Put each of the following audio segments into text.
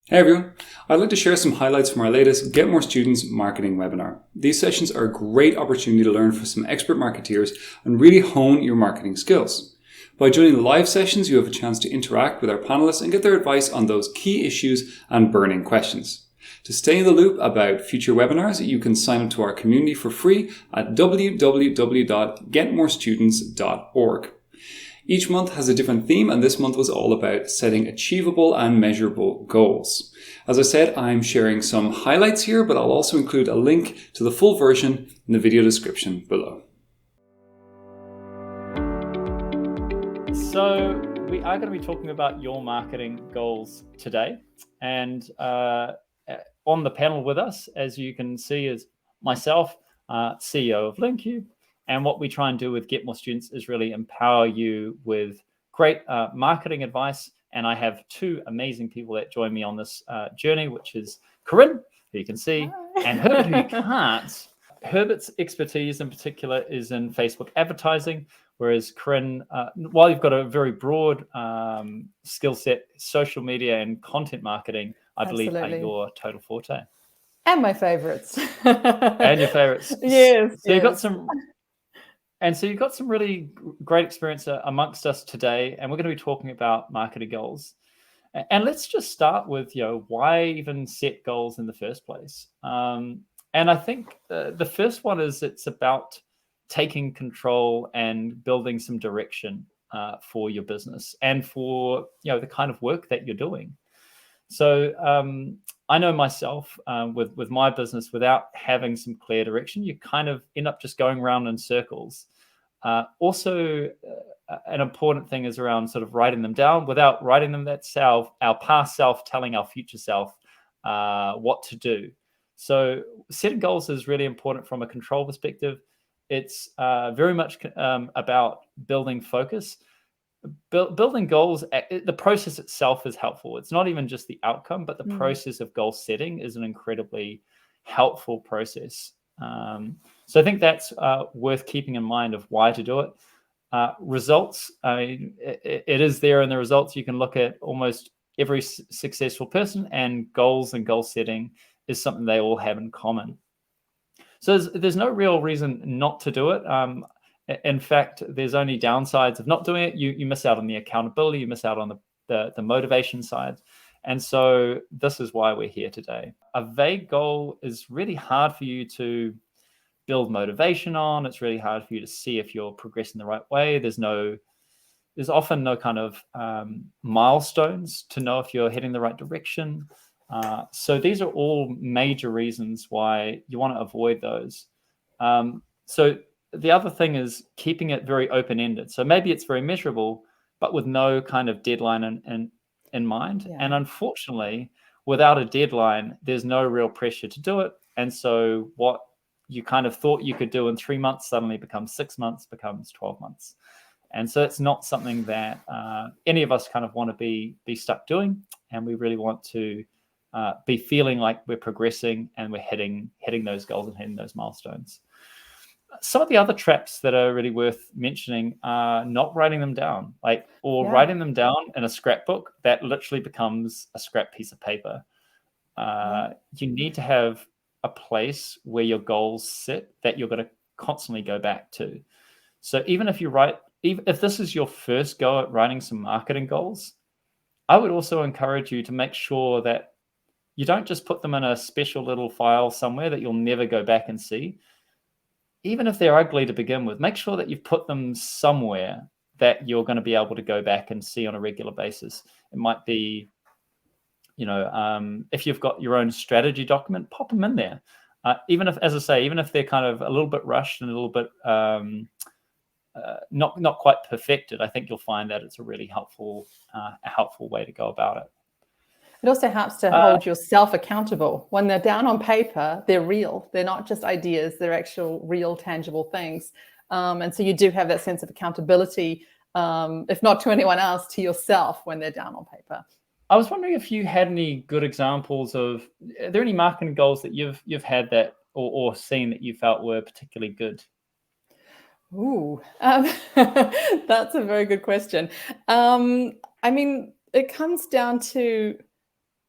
Hey everyone, I'd like to share some highlights from our latest Get More Students marketing webinar. These sessions are a great opportunity to learn from some expert marketeers and really hone your marketing skills. By joining the live sessions, you have a chance to interact with our panelists and get their advice on those key issues and burning questions. To stay in the loop about future webinars, you can sign up to our community for free at www.getmorestudents.org. Each month has a different theme, and this month was all about setting achievable and measurable goals. As I said, I'm sharing some highlights here, but I'll also include a link to the full version in the video description below. So we are going to be talking about your marketing goals today. And on the panel with us, as you can see, is myself, CEO of LinkU. And what we try and do with Get More Students is really empower you with great marketing advice. And I have two amazing people that join me on this journey, which is Corinne, who you can see, and Herbert, who you can't. Herbert's expertise in particular is in Facebook advertising, whereas Corinne, while you've got a very broad skill set, social media and content marketing, I believe, are your total forte. And my favorites. And your favorites. Yes. So you've got some... And so you've got some really great experience amongst us today, and we're going to be talking about marketing goals. And let's just start with, why even set goals in the first place? And I think the first one is it's about taking control and building some direction for your business and for the kind of work that you're doing. So I know myself with my business, without having some clear direction, you kind of end up just going around in circles. Also, an important thing is around sort of writing them down. Without writing them, that's our past self telling our future self what to do. So setting goals is really important from a control perspective. It's very much about building focus. Building goals, the process itself is helpful. It's not even just the outcome, but the process of goal setting is an incredibly helpful process. So I think that's worth keeping in mind of why to do it. Results, it is there in the results. You can look at almost every successful person, and goal setting is something they all have in common. So there's no real reason not to do it. In fact, there's only downsides of not doing it. You miss out on the accountability, you miss out on the motivation side. And so this is why we're here today. A vague goal is really hard for you to build motivation on. It's really hard for you to see if you're progressing the right way. There's often no kind of milestones to know if you're heading the right direction. So these are all major reasons why you want to avoid those. So the other thing is keeping it very open-ended. So maybe it's very measurable, but with no kind of deadline in mind. Yeah. And unfortunately, without a deadline, there's no real pressure to do it. And so what you kind of thought you could do in 3 months suddenly becomes 6 months, becomes 12 months. And so it's not something that any of us kind of want to be stuck doing. And we really want to be feeling like we're progressing and we're hitting those goals and hitting those milestones. Some of the other traps that are really worth mentioning are not writing them down, writing them down in a scrapbook that literally becomes a scrap piece of paper. You need to have a place where your goals sit that you're going to constantly go back to. So even if if this is your first go at writing some marketing goals, I would also encourage you to make sure that you don't just put them in a special little file somewhere that you'll never go back and see. Even if they're ugly to begin with, make sure that you've put them somewhere that you're going to be able to go back and see on a regular basis. It might be, if you've got your own strategy document, pop them in there. Even if they're kind of a little bit rushed and a little bit not quite perfected, I think you'll find that it's a really helpful way to go about it. It also helps to hold yourself accountable. When they're down on paper, they're real. They're not just ideas. They're actual, real, tangible things. And so you do have that sense of accountability, if not to anyone else, to yourself when they're down on paper. I was wondering if you had any good examples are there any marketing goals that you've had that or seen that you felt were particularly good? Ooh, that's a very good question. I mean, it comes down to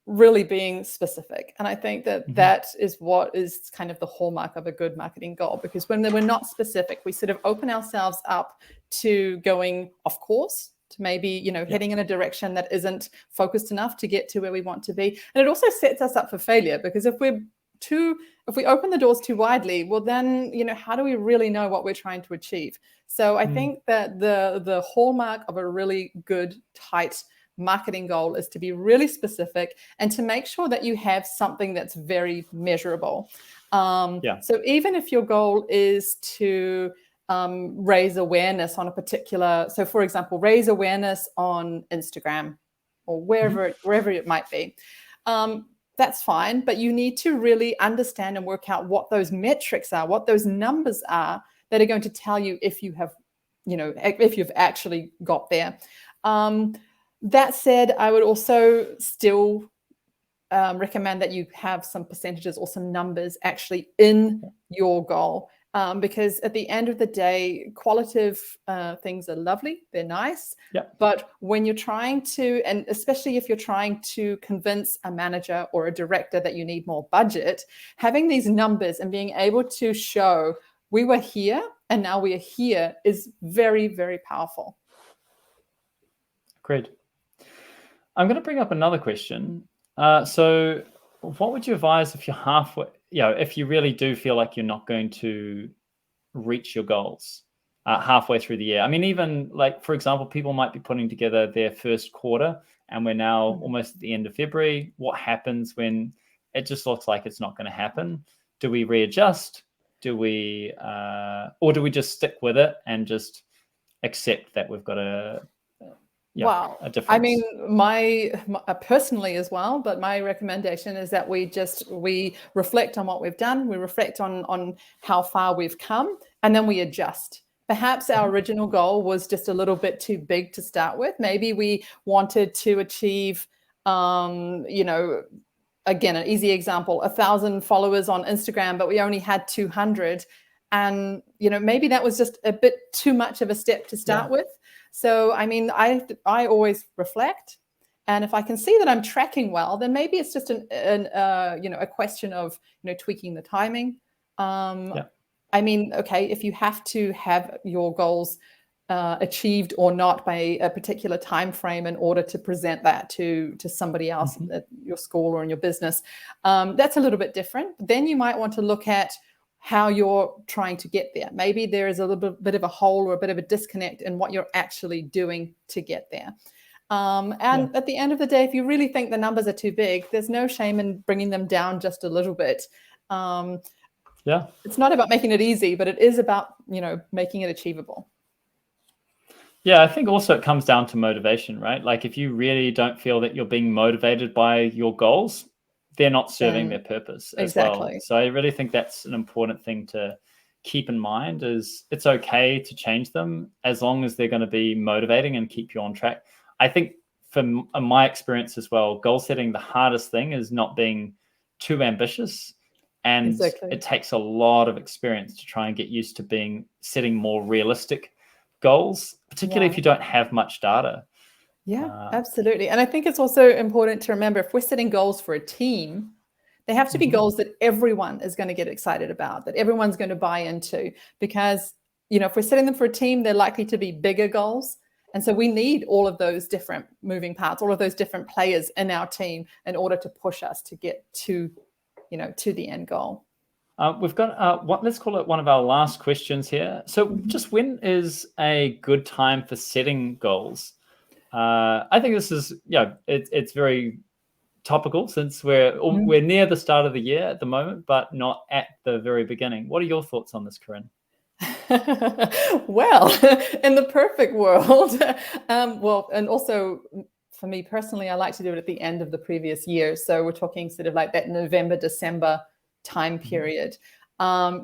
really being specific. And I think that that is what is kind of the hallmark of a good marketing goal, because when we're not specific, we sort of open ourselves up to going off course, to maybe, heading in a direction that isn't focused enough to get to where we want to be. And it also sets us up for failure, because if we open the doors too widely, well, then, how do we really know what we're trying to achieve? So I think that the hallmark of a really good, tight marketing goal is to be really specific and to make sure that you have something that's very measurable. So even if your goal is to raise awareness on a particular, so for example, raise awareness on Instagram or wherever it might be, that's fine, but you need to really understand and work out what those metrics are, what those numbers are that are going to tell you if you have, if you've actually got there. That said, I would also still recommend that you have some percentages or some numbers actually in your goal. Because at the end of the day, qualitative things are lovely, they're nice. But when you're trying to, and especially if you're trying to convince a manager or a director that you need more budget, having these numbers and being able to show we were here and now we are here is very, very powerful. Great. I'm going to bring up another question. So what would you advise if you're halfway, if you really do feel like you're not going to reach your goals halfway through the year? I mean, even like, for example, people might be putting together their first quarter and we're now almost at the end of February. What happens when it just looks like it's not going to happen? Do we readjust? Do we, or do we just stick with it and just accept that we've got a difference? I mean, my personally as well, but my recommendation is that we reflect on what we've done, we reflect on how far we've come, and then we adjust. Perhaps our original goal was just a little bit too big to start with. Maybe we wanted to achieve, again, an easy example, 1,000 followers on Instagram, but we only had 200. And, maybe that was just a bit too much of a step to start with. So, I mean, I always reflect, and if I can see that I'm tracking well, then maybe it's just a question of, tweaking the timing. I mean, okay, if you have to have your goals achieved or not by a particular time frame in order to present that to somebody else at your school or in your business, that's a little bit different. Then you might want to look at how you're trying to get there. Maybe there is a little bit of a hole or a bit of a disconnect in what you're actually doing to get there. At the end of the day, if you really think the numbers are too big, there's no shame in bringing them down just a little bit. It's not about making it easy, but it is about, making it achievable. Yeah, I think also it comes down to motivation, right? Like if you really don't feel that you're being motivated by your goals, they're not serving their purpose as well. So I really think that's an important thing to keep in mind, is it's okay to change them as long as they're going to be motivating and keep you on track. I think from my experience as well, goal setting, the hardest thing is not being too ambitious. And it takes a lot of experience to try and get used to setting more realistic goals, particularly if you don't have much data. Absolutely. And I think it's also important to remember, if we're setting goals for a team, they have to be goals that everyone is going to get excited about, that everyone's going to buy into, because, if we're setting them for a team, they're likely to be bigger goals. And so we need all of those different moving parts, all of those different players in our team in order to push us to get to the end goal. We've got let's call it one of our last questions here. So just when is a good time for setting goals? I think this is, it's very topical since we're near the start of the year at the moment, but not at the very beginning. What are your thoughts on this, Corinne? Well, in the perfect world, and also for me personally, I like to do it at the end of the previous year. So we're talking sort of like that November, December time period,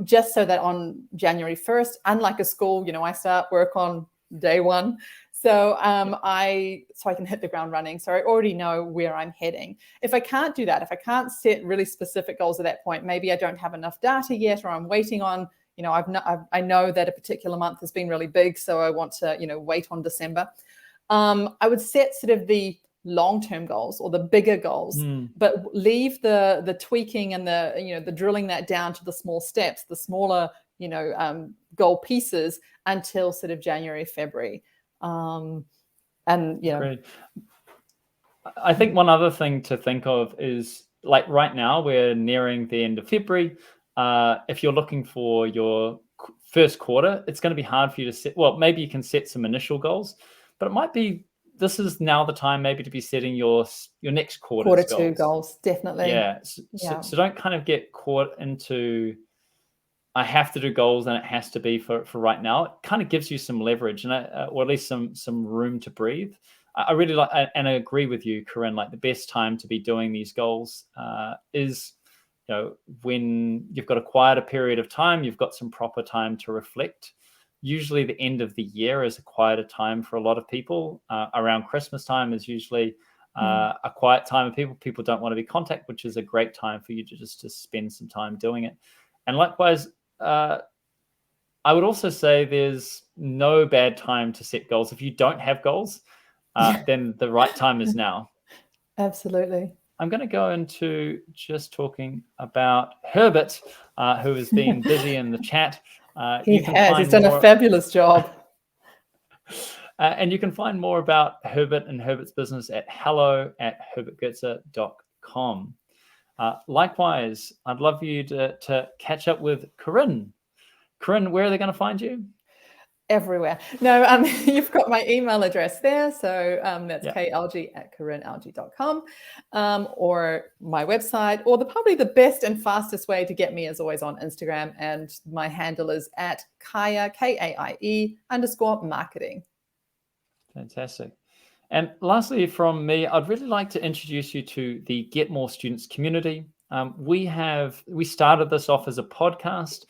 just so that on January 1st, unlike a school, I start work on day one. So I can hit the ground running. So I already know where I'm heading. If I can't do that, if I can't set really specific goals at that point, maybe I don't have enough data yet, or I'm waiting on, I know that a particular month has been really big, so I want to, wait on December. I would set sort of the long-term goals or the bigger goals, but leave the tweaking and the drilling that down to the small steps, the smaller goal pieces until sort of January, February. Great. I think one other thing to think of is, like, right now we're nearing the end of February. If you're looking for your first quarter, it's going to be hard for you to set. Well, maybe you can set some initial goals, but it might be this is now the time maybe to be setting your next quarter two goals. Definitely. Yeah. So don't kind of get caught into, I have to do goals and it has to be for right now. It kind of gives you some leverage and or at least some room to breathe. I really like, and I agree with you, Corinne, like the best time to be doing these goals is, when you've got a quieter period of time, you've got some proper time to reflect. Usually the end of the year is a quieter time for a lot of people. Around Christmas time is usually a quiet time of people don't want to be in contact, which is a great time for you to spend some time doing it. And likewise, I would also say there's no bad time to set goals. If you don't have goals, then the right time is now. Absolutely. I'm going to go into just talking about Herbert, who has been busy in the chat. He's done a fabulous job. And you can find more about Herbert and Herbert's business at hello@herbertgoetze.com. Likewise, I'd love you to catch up with Corinne. Corinne, where are they going to find you? Everywhere. No, you've got my email address there. So that's kalg@corinnealg.com, or my website, or probably the best and fastest way to get me is always on Instagram. And my handle is @Kaie, _marketing. Fantastic. And lastly, from me, I'd really like to introduce you to the Get More Students community. We started this off as a podcast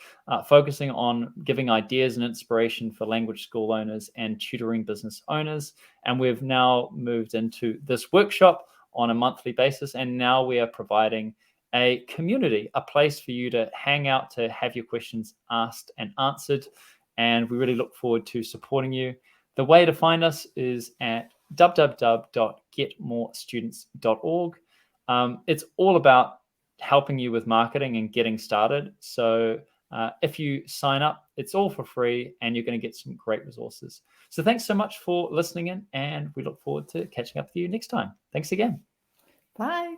focusing on giving ideas and inspiration for language school owners and tutoring business owners. And we've now moved into this workshop on a monthly basis. And now we are providing a community, a place for you to hang out, to have your questions asked and answered. And we really look forward to supporting you. The way to find us is at www.getmorestudents.org. It's all about helping you with marketing and getting started. So if you sign up, it's all for free and you're going to get some great resources. So thanks so much for listening in, and we look forward to catching up with you next time. Thanks again. Bye.